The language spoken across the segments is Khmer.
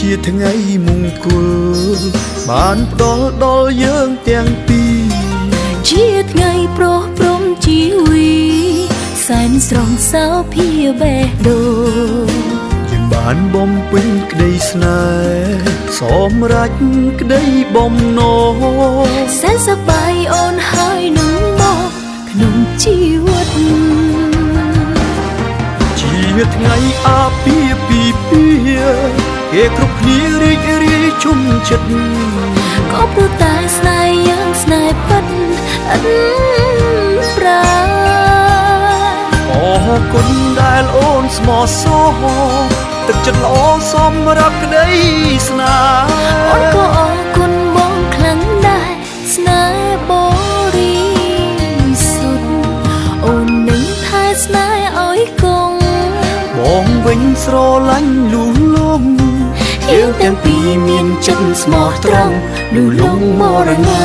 ជាថ្ងៃមង្គលបានផ្ដល់ដល់យើងទាំងពីរជាថ្ងៃប្រោះព្រំជីវីសែនស្រងសៅភាបេះដូងយើងបានបំពេញក្តីស្នេហ៍សម្រេចក្តីបំណងសែនសប្បាយអូនហើយនឹងមកក្នុងជីវិតជាថ្ងៃអាពាហ៍ពិពាហ៍គេគ្រប់គ្នារីករាយជុំចិត្តក៏ព្រោះតែស្នេហ៍យើងស្នេហ៍ពិតឥតប្រាអរគុណដែលអូនស្មោះសរទឹកចិត្តល្អសម្រាប់ក្តីស្នេហ៍អូនក៏អរគុណបងខ្លាំងដែរស្នេហ៍បរិសុទ្ធអូននឹងថែស្នេហ៍ឲ្យគង់បងវិញស្រឡាញ់លូលំយើងទាំងពីរមានចិត្តស្មោះត្រង់លូលំមរណា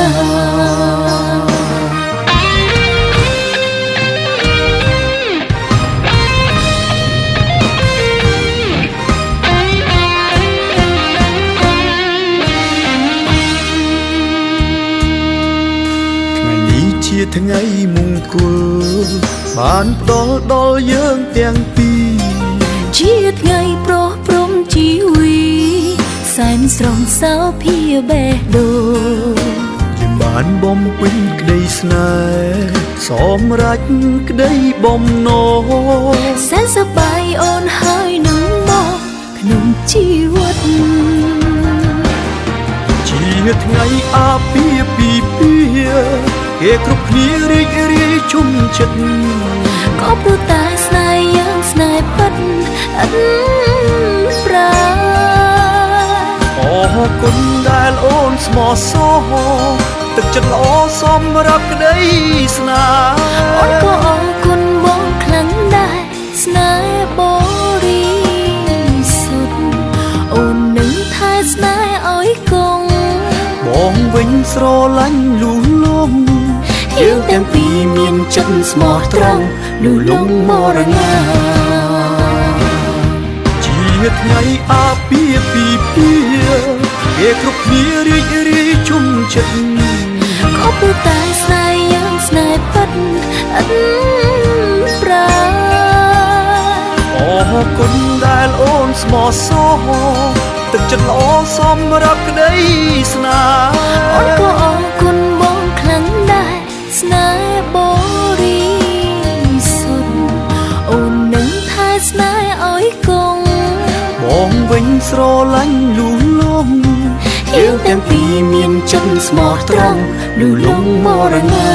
ជាថ្ងៃមង្គលបានផ្ដល់ដល់យើងទាំងពីរជាថ្ងៃប្រោះព្រំជីវីសែនស្រងសៅភាបេះដូងយើងបានបំពេញក្តីស្នេហ៍សម្រេចក្តីបំណងសែនសប្បាយអូនហើយនឹងមកក្នុងជីវិតជាថ្ងៃអាពាហ៍ពិពាហ៍គេគ្រប់គ្នារីករាយជុំចិត្តក៏ព្រោះតែស្នេហ៍យើងស្នេហ៍ពិតឥតប្រាអរគុណដែលអូនស្មោះសរទឹកចិត្តល្អសម្រាប់ក្តីស្នេហ៍អូនក៏អរគុណបងខ្លាំងដែរស្នេហ៍បរិសុទ្ធអូននឹងថែស្នេហ៍ឲ្យគង់បងវិញស្រឡាញ់លូលំយើងទាំងពីរមានចិត្តស្មោះត្រង់លូលំមរណាជាថ្ងៃអាពាហ៍ពិពាហ៍គេគ្រប់គ្នារីករាយជុំចិត្តក៏ព្រោះតែស្នេហ៍យើងស្នេហ៍ពិតឥតប្រាអរគុណដែលអូនស្មោះសរទឹកចិត្តល្អសម្រាប់ក្តីស្នេហ៍អូនក៏អរគុណបងខ្លាំងដែរស្នេហ៍បរិសុទ្ធអូននឹងថែស្នេហ៍ឲ្យគង់បងវិញស្រឡាញ់លូលំយើងទាំងពីរមានចិត្តស្មោះត្រង់លូលំមរណា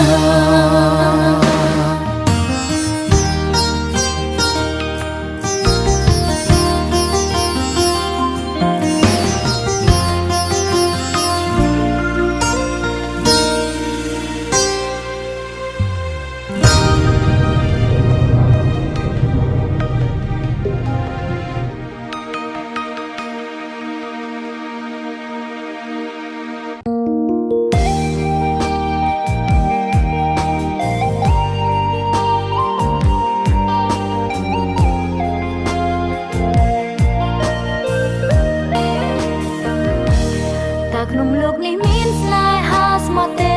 ក្នុងលោកនេះមានស្នេហាស្មោះទេ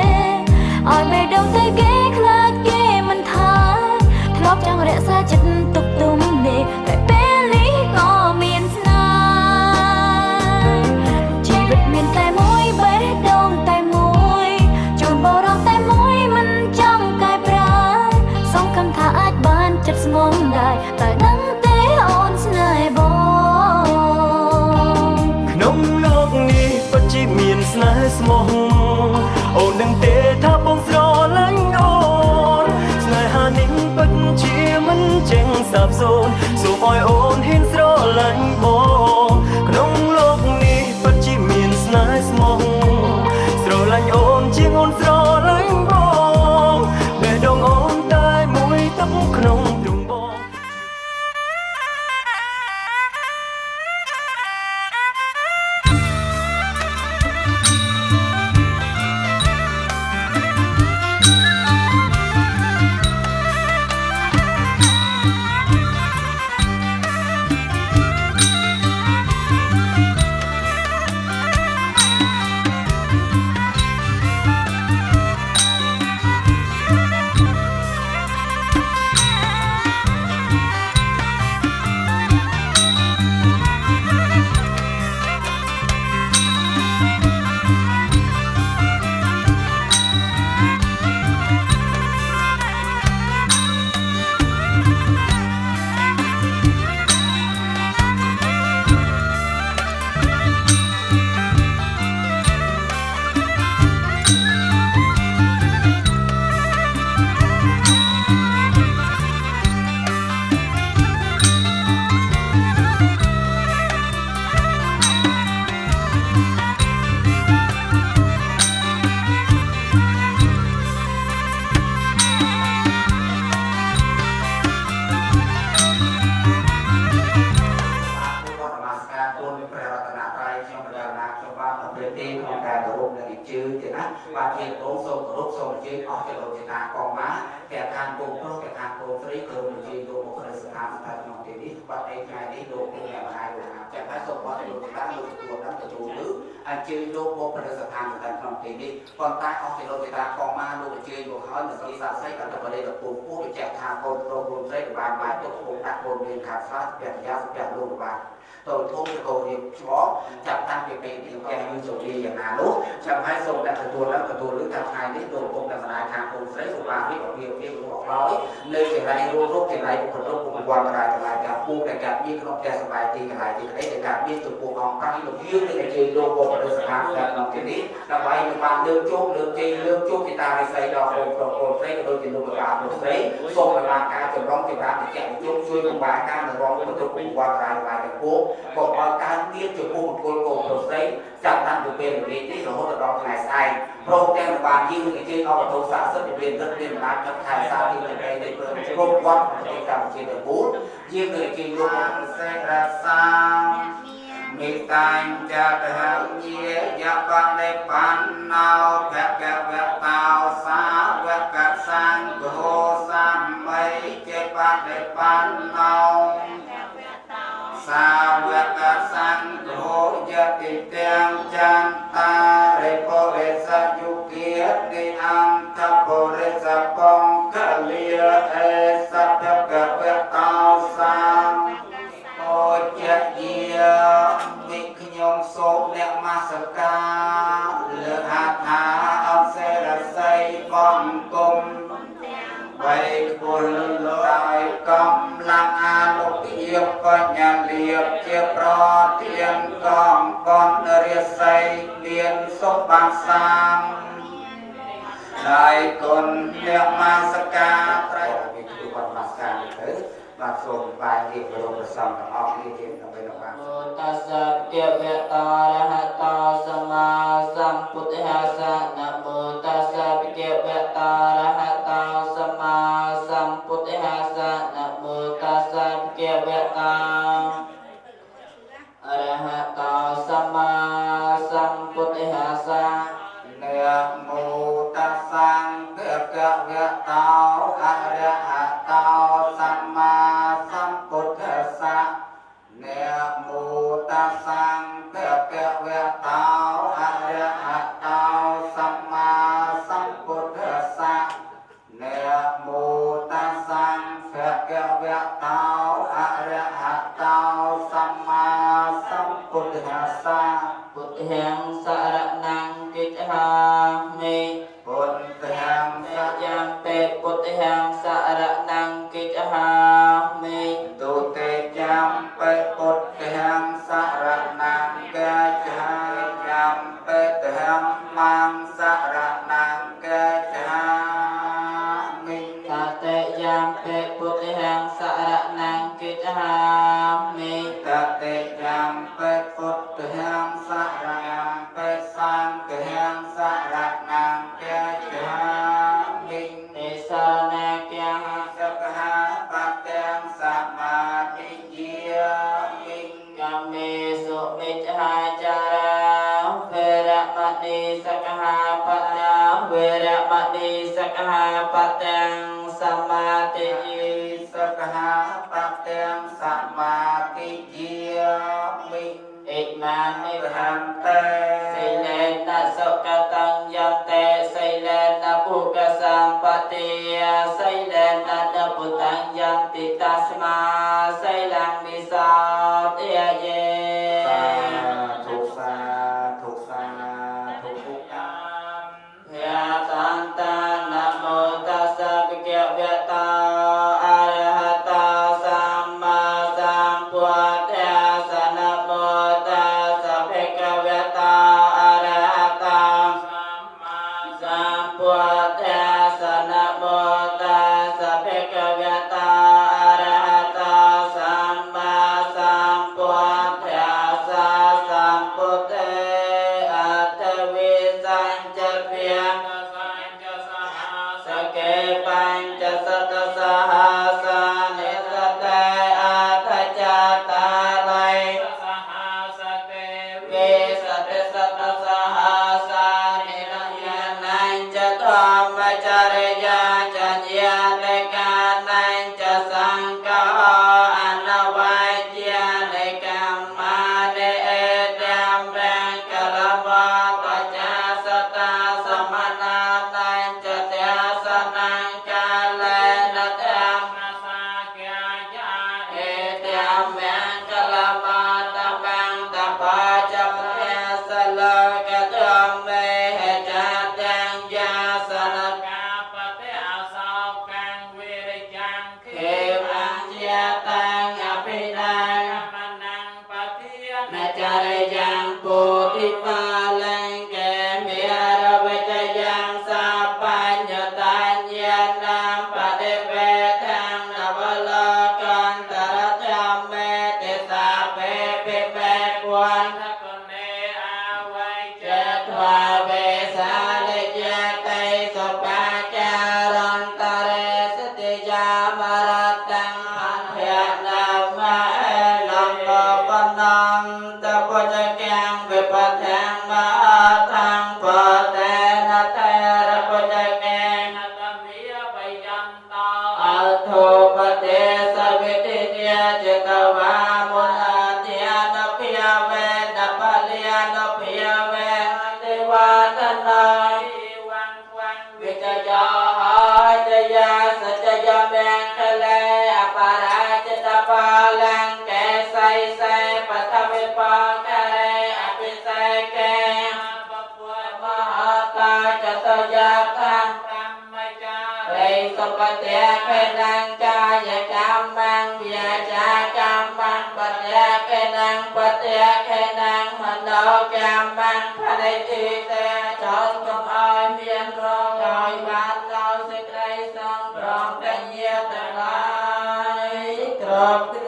ឲ្យបេះដូងទៅគេខ្លាចគេមិនថាធ្លាប់ចង់រក្សាចិត្តទុកទុំនេះតែពេលនេះក៏មានស្នេហ៍ជីវិតមានតែមួយបេះដូងតែមួយជូនបរំតែមួយមិនចង់កែប្រែសង្ឃឹមថាអាចបានចិត្តស្ងំដែរតែដឹងទេអូនស្នេហ៍បងក្នុងលោកនេះពិតជាមានស្នេហ៍ស្មោះអូនដឹងទេថាបងស្រឡាញ់អូនស្នេហានេះពិតជាមិនចេញសាបសូន្យសូមឲ្យអូនហ៊ានស្រឡាញ់បងក្នុងលោកនេះពិតជាមានស្នេហ៍ស្មោះស្រឡាញ់អូនជាងអូនស្រឡាញ់បងបេះដូងអូនតែមួយទឹកក្នុងទ្រូងបង มเลยจืดนะบาดเจ็บโรคโซ่โรคโซ่จืดออกจากโรงพยาบาลกองม้าแก่ทางโกงโรคแก่ทางโกงฟรีเกินจืดโรคคนสถานสถานนองเทนี้บาดเจ็บไงนี้โรคเป็นแบบอะไรโรคจากนั้นส่งมาโรงพยาบาลโรคตัวน้ำตัวหรือจืดโรคคนสถานสถานนองเทนี้ก่อนตายออกจากโรงพยาบาลกองม้าโรคจืดโรคเขาหนึ่งที่สาใส่กันแต่ประเดี๋ยวปูผู้ไปแจกทางโกงโรคโรคใส่บานบานตัวโกงตัดโกงเรียนขาดฟาดแบบยาแบบโรคบานtôi thôn cho cầu điệp chó chặt tăng việc này thì kèm như chỗ điอย่างนั้นlúc chẳng hay xong đặtตัวแล้วตัวหรือทำไงนี่โดนคงแต่สลายทางคงใช้สุภาพที่ออกเดียวที่ผมบอกร้อยเลยเกี่ยวกับโรคเกี่ยวกับคนโรคคนความอะไรอะไรกับผู้แต่การยิ่งขนมแกสบายตีอะไรที่ได้แต่การยิ่งจุดปวดของตั้งที่หลงยืดในจีโรคปวดโดยสภาพแบบน้องที่นี้เราไปในบ้านเรื่องโจ๊กเรื่องจีเรื่องโจ๊กที่ตาในใส่ดอกโอนใส่โดยจีโรคกระดาษโดยใส่ส่งไปมาการจนร้องจีร้านที่แจกโจ๊กช่วยลงมาการร้องคนโรคความอะไรอะไรกับผู้บอกว่าการเรียนจุดปุ่มคนโกงโดยใส่จากนั้นจะเป็นเรื่องที่เราจะต้องถ่ายใส่โปรแกรมบางยิ่งในที่เอาตัวสารสกัดเรียนเรียนร้านกับถ่ายสารที่ในในเรื่องโปรแกรมในการเขียนบูธยิ่งในที่โลกเสกราซามีการจะทำเยี่ยยาปันในปันเอาแผลแผลแผลเตาสาแผลกัดสังโกสัมไม่เจ็บปันในปันเอาสาวกสังโฆยติเตียงจันตาเรโพเรสยุเกียติอังคโพเรสปองคเลียเอสัพพะเวตาสังโอเจเยียมิขยมโสเนมาสกาเลือหาหาอัมเสรไซปองกุมใบบุญลอยกำลังอาลุเอียบก็ยังเลียบเจ็บรอเทียนกองก่อนเรียใส่เลียนสมบัติสามได้คนเรียกมาสกาไตรมีคือวันมาสกาถือมาส่งไปเรียกรวมประสมออกเรียนกันไปหรอกว่าตัสสะเกียเวตาระหะตาสัมมาสัมพุทธัสสะนะโมตัสสะเกียเวตาระหะตาสัมมาสัมพุทธัสสะนะโมตัสสะเกียเวตาอะระหะตาสัมมาสัมพุทธัสสะนะโมตัสสะเกียเวตาอะระหะตาสัมมาสัมพุทธัสสะนะโมตัสสะเกียเวตาอะระหะตาสัมมาสัมพุทธัสสะนะโมตัสสะเกียเวตาอะระหะตาสัมมาสัมพุทธัสสะพุทธังสรณังกิจหามิพุทธังสยังเปพุทธังสรณังกิจหามิตุเตจัมเปพุทธังสรณังกิจหาจัมเปธัมมังสรณังกิจหามิตเตยังเปพุทธังสรณังกิจหามิตเตยังเปพุทธังสรณังเปสังฆังสรณังกิจหามิติสรณะเกียงสัพพะปัตตังสัมมาทิฏฐิมิกัมเมสุมิจฉาจาราเวระมณีสักหาปัตตังเวระมณีสักหาปัตตังสัมมาทิฏฐิสักหาปัตตังสัมมาทิฏฐิมิอิมานิพันเตสิเลนะสุขตังยันเตสิเลนะภุกสัมปติสิเลนะนะพุตังยันติตัสมาสิลังนิสาเตเยสาธุสาธุสาธุทุกขังยะตันตานะโมตัสสะภะคะวะโตอะระหะโตสัมมาสัมพุทธัสสะนะโมตัสสะภะคะวะโตอะระหะโตสัมมาสัมพุทธัสสะนะโมตัสสะภะคะวะโตอะระหะโตสัมมาสั mẹ cả la ma ta bang ta pa chăm he sa la ca thơm mê he cha tang gia sa na ca pa te a sao cang vi ri chang khê mang gia tang a pi nang ma nang pa thiên na cha re giang cô ti pa lang ke mi ra ve cha giang sa pa nya ta nya nam pa de ve thang na va la can ta ra cha me te sa pe pe pe quan na con ne a vai cha thwa ve sa le cha tây so pa cha ran ta re sa te ja ma ra tang an phya na ma e lam pa pa nam ta pa cha kyang ve pa thang ma thang pa te na te ra pa cha kyang na ta mi pa yan ta a tho pa te sa ve te nya cha ta va mo na ti na pya ve na pa lya na pya ve te va ta na wan wan ve cha ja ha cha ya sa cha ya men ka le a pa ra cha ta pa lang ke sai sai pa tha ve pa ka re a pi sai ke pa pu ma ha ta cha ta ya thang tam ma cha re so pa te pe nang cha ya cam mang ya cha cam mang pa te pe nang pa te ke nang ma no cam mang pa dei ti te chon kom ai mien rong ai ban nau se krai song rong ta nya ta lai krop te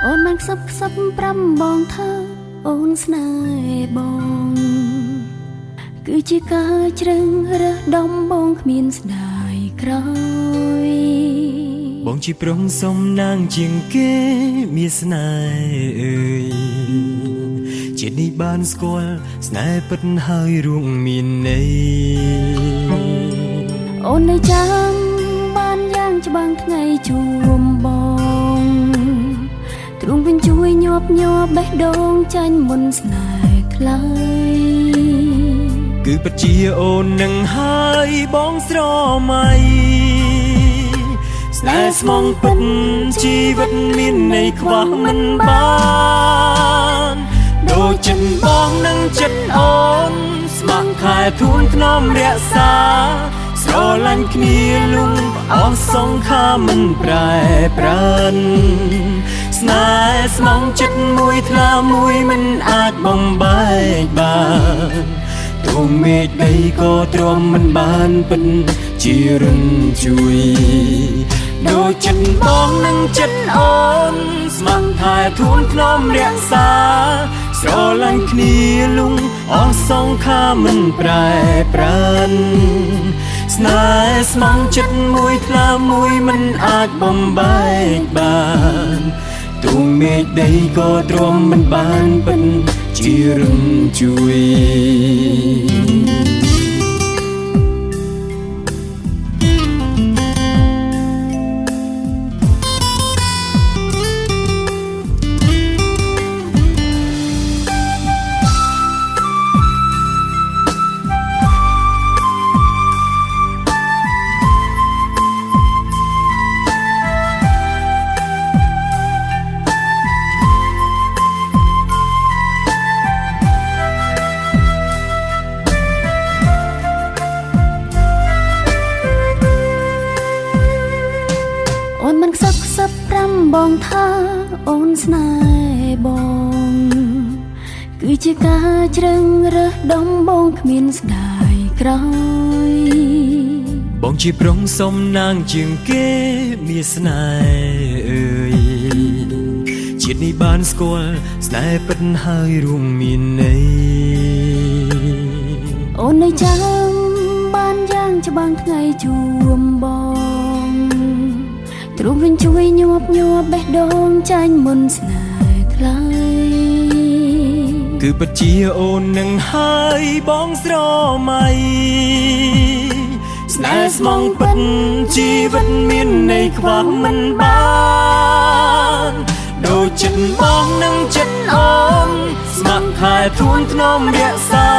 អូនបានខ្សឹបខ្សឹបប្រាំបងเธอអូនស្នេហ៍បងគឺជាការជ្រឹងរើសដំបងគ្មានស្ដាយក្រោយ បងជីប្រុងសុំនាងជាងគេមានស្នេហ៍អើយជាតិនេះបានស្គាល់ស្នេហ៍ពិតហើយរួមមានន័យ អូននៅចាំបានយ៉ាងច្បាស់ថ្ងៃជួបបងទ្រង់វិញជួយញាប់ញ័របេះដូងចាញ់មុនស្នេហ៍ខ្លី គឺពិតជាអូននឹងហើយបងស្រមៃស្នេហ៍ស្មងពិតជីវិតមានន័យខ្វះមិនបានដូចចិត្តបងនឹងចិត្តអូនស្ម័គ្រខែធូនថ្នមរក្សាស្រឡាញ់គ្នាលុងអស់សងខាមិនប្រែប្រានស្នេហ៍ស្មងចិត្តមួយថ្លាមួយមិនអាចបំបែកបានទូមេឃដីក៏ទ្រាំមិនបានពិតជារឹងជួយដូចចិត្តបងនឹងចិត្តអូនស្ម័គ្រថែធូនថ្នមរក្សាស្រឡាញ់គ្នាលុងអស់សងខាមិនប្រែប្រានស្នេហ៍ស្មងចិត្តមួយថ្លាមួយមិនអាចបំបែកបានទូមេឃដីក៏ទ្រាំមិនបានពិតជារឹងជួយ បងថាអូនស្នេហ៍បងគឺជាការជ្រើសរើសដំបងគ្មានស្ដាយក្រោយបងជាប្រុងសំណាងជាងគេមានស្នេហ៍អើយជាតិនេះបានស្គាល់ស្នេហ៍ពិតហើយរួមមានន័យអូននៅចាំបានយ៉ាងច្បាស់ថ្ងៃជួបបងទ្រង់វិញជួយញាប់បេះដូងចាញ់មុនស្នេហ៍ថ្លៃគឺពិតជាអូននឹងហើយបងស្រមៃស្នេហ៍ស្មងពិតជីវិតមានន័យខ្វះមិនបានដូចចិត្តបងនឹងចិត្តអូនស្ម័គ្រខែធួនធ្នមរក្សា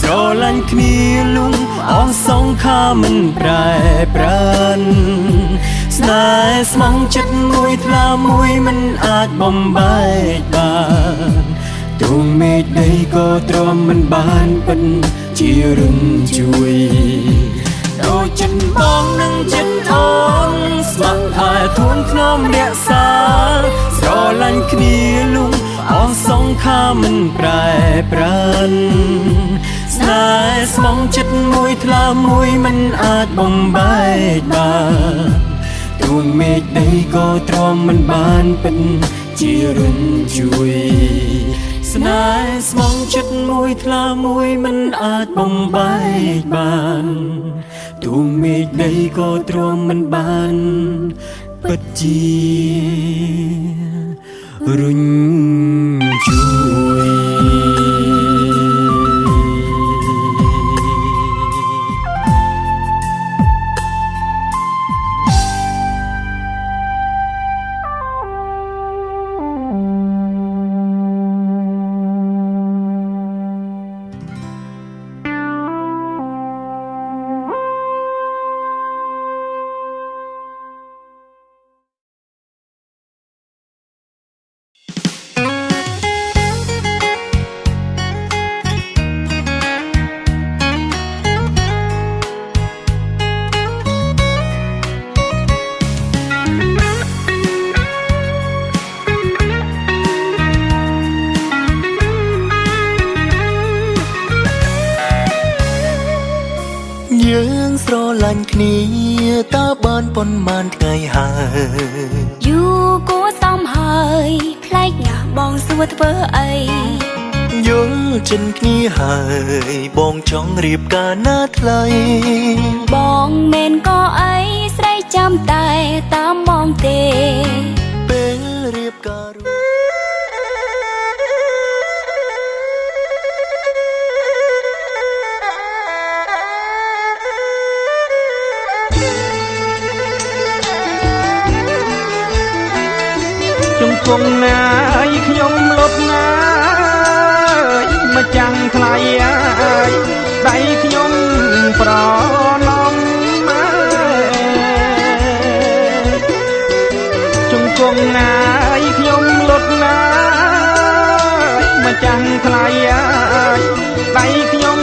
ស្រឡាញ់គ្នាលុងអស់សងខាមិនប្រែប្រានស្នេហ៍ស្មងចិត្តមួយថ្លាមួយមិនអាចបំបែកបានទ្រង់មេឃដីក៏ទ្រាំមិនបានពិតជារំជួយដូចចិត្តបងនឹងចិត្តអូនស្ម័គ្រខែធួនធ្នមរក្សាស្រឡាញ់គ្នាលុងអស់សងខាមិនប្រែប្រានស្នេហ៍ស្មងចិត្តមួយថ្លាមួយមិនអាចបំបែកបានទ្រង់មេឃដីក៏ទ្រាំមិនបានពិតជារំជួយស្នេហ៍ស្មងចិត្តមួយថ្លាមួយមិនអាចបំបែកបានទូមេឃដីក៏ទ្រាំមិនបានពិតជារំជួយយើងស្រឡាញ់គ្នាតើបានប៉ុន្មានថ្ងៃហើយយូរគួរសមហើយប្លែកណាស់បងសួរធ្វើអីយល់ចិនគ្នាហើយបងចង់រៀបការណាថ្លៃបងមែនក៏អីស្រីចាំតែតាមបងទេពេលរៀបការគង់ណាយខ្ញុំលត់ណាយមកចាំងថ្លៃអាយដៃខ្ញុំប្រឡំជង្គង់ណាយខ្ញុំលត់ណាយមកចាំងថ្លៃអាយដៃខ្ញុំ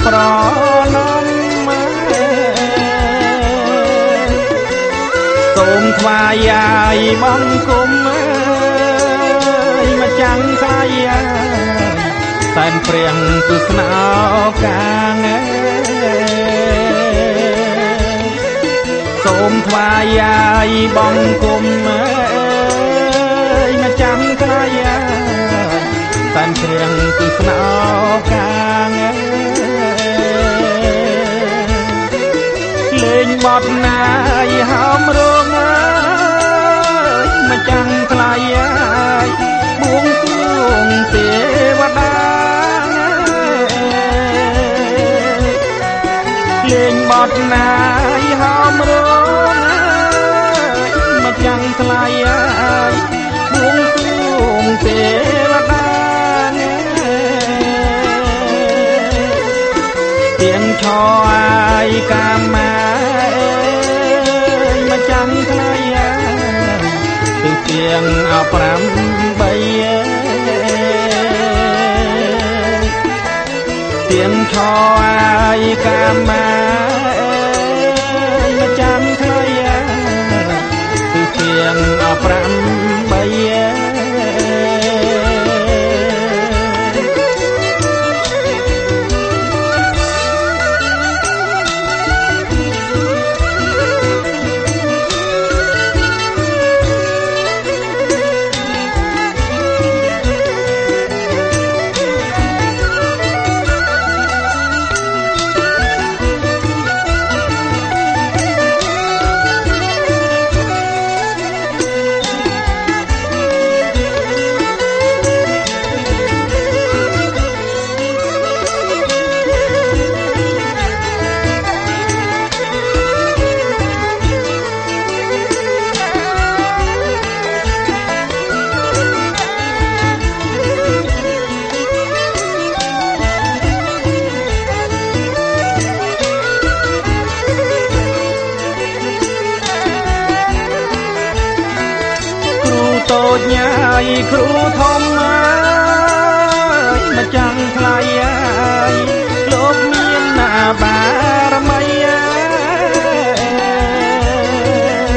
ប្រឡំសូមថ្វាយអាយបង្គំចាំងថ្លៃសែនព្រៀងទស្សនាកាងសូមថ្វាយអាយបង្គំមកចាំងថ្លៃសែនព្រៀងទស្សនាកាងលេងបត់ណាយហោមរងមកចាំងថ្លៃបួងសួងទេវតាលេងបត់ណាយហោមរងមកចាំងថ្លៃបួងសួងទេវតាទៀងឆអាយកាមាមកចាំងថ្លៃគឺទៀងអ5ទៀងឆអាយកាមាមកចាំថ្លៃគឺទៀងអ តូចញ៉ាយគ្រូធំអើយមកចាំថ្លៃអើយលោកមានណាបារមីអើយ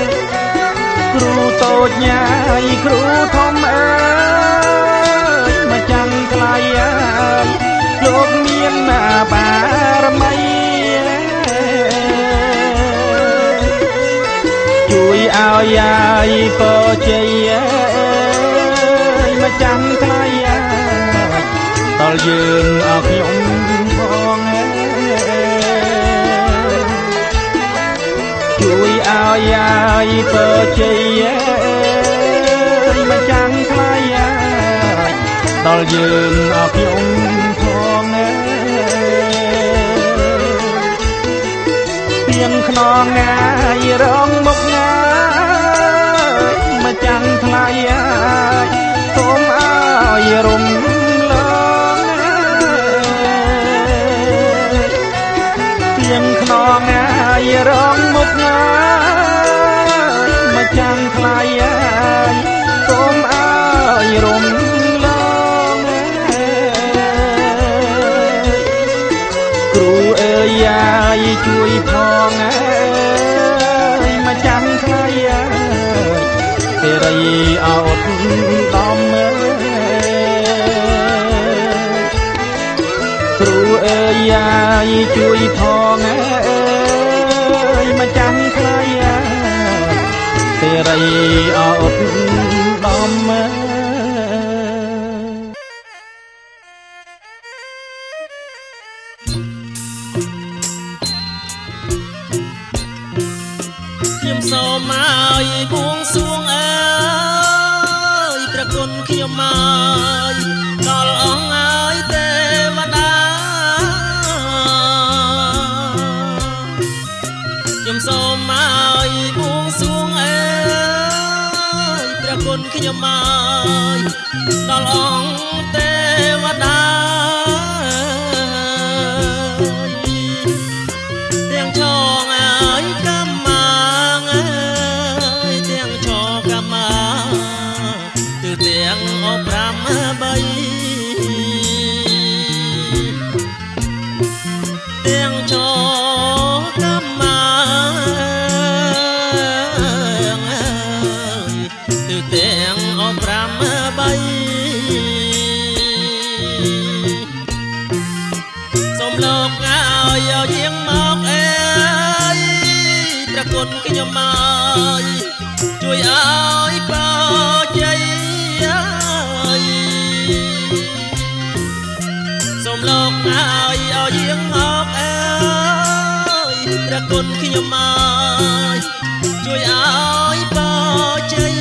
គ្រូតូចញ៉ាយគ្រូធំអើយមកចាំថ្លៃអើយលោកមានណាបារមីជួយឲ្យយាយក៏ជ័យមកចាំថ្លៃដល់យើងអោខ្ញុំផងជួយឲ្យយាយក៏ជ័យមកចាំថ្លៃដល់យើងអោខ្ញុំផងទៀងខ្នងងាយរងមុខងាយមកចាំថ្លៃសូមឲ្យរំលងទៀងខ្នងងាយរងមុខងាយមកចាំថ្លៃសូមឲ្យរំលងគ្រូអើយយាយជួយផងមកចាំថ្លៃសេរីអត់ដំគ្រូអើយយាយជួយផងមកចាំថ្លៃសេរីអត់ដំខ្ញុំសូមឲ្យបួងសួងអើយព្រះគុណខ្ញុំមកដល់អង្គឲ្យទេវតាខ្ញុំសូមឲ្យបួងសួងអើយព្រះគុណខ្ញុំមកដល់អង្គទេវតាទាំងឆងអើយកម្មទាំងអប5 3ទាំងចកម្មទៅទាំងអប5 3សូមលោកឲ្យយាងមកអើយព្រះគុណខ្ញុំមកជួយឲ្យបោជ័យសូមលោកឲ្យយាងមកអើយព្រះគុណខ្ញុំមកជួយឲ្យបោជ័យ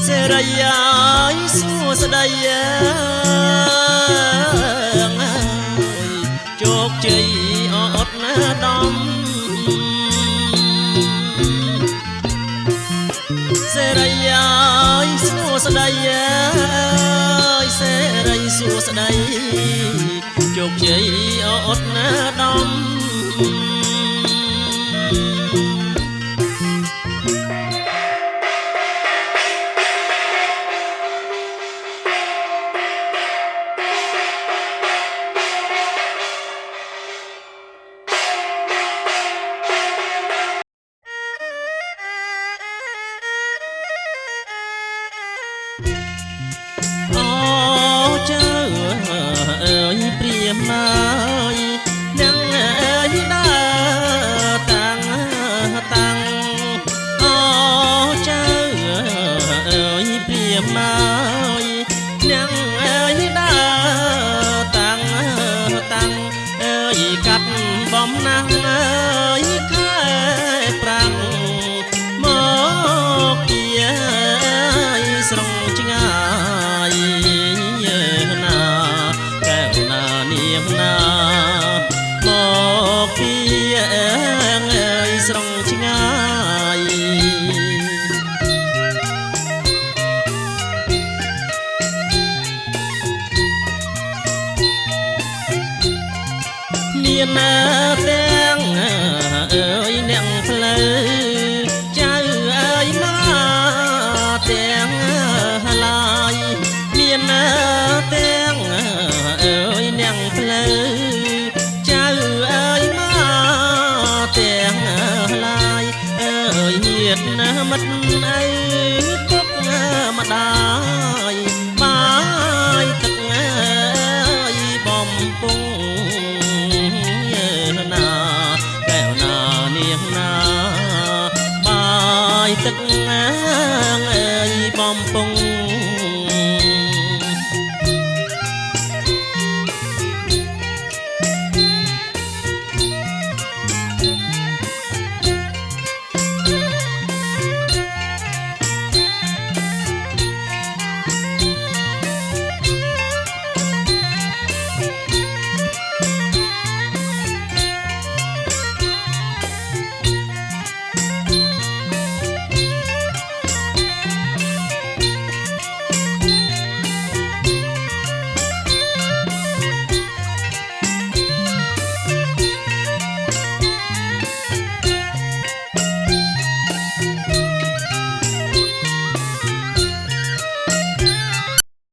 សេរីឲ្យសួស្ដីជោគជ័យអត់ណាដំសេរីឲ្យសួស្ដីសេរីសួស្ដីជោគជ័យអត់ណាដំ មណើយអ្នកអើយដើរតាំងអើយកាត់បំណាំងអើយខែប្រាំងមកជាស្រងឆ្ងាយណាកែវណានាងណាមកពីអើយស្រងឆ្ងាយមានទាំងអើយអ្នកផ្លូវចៅអើយមកទាំងឡាយមានទាំងអើយអ្នកផ្លូវចៅអើយមកទាំងឡាយអើយញាតិមិត្តអើយពុកម្ដាយបាយទឹកអើយបំពង់កែវណានាងណាបាយទឹក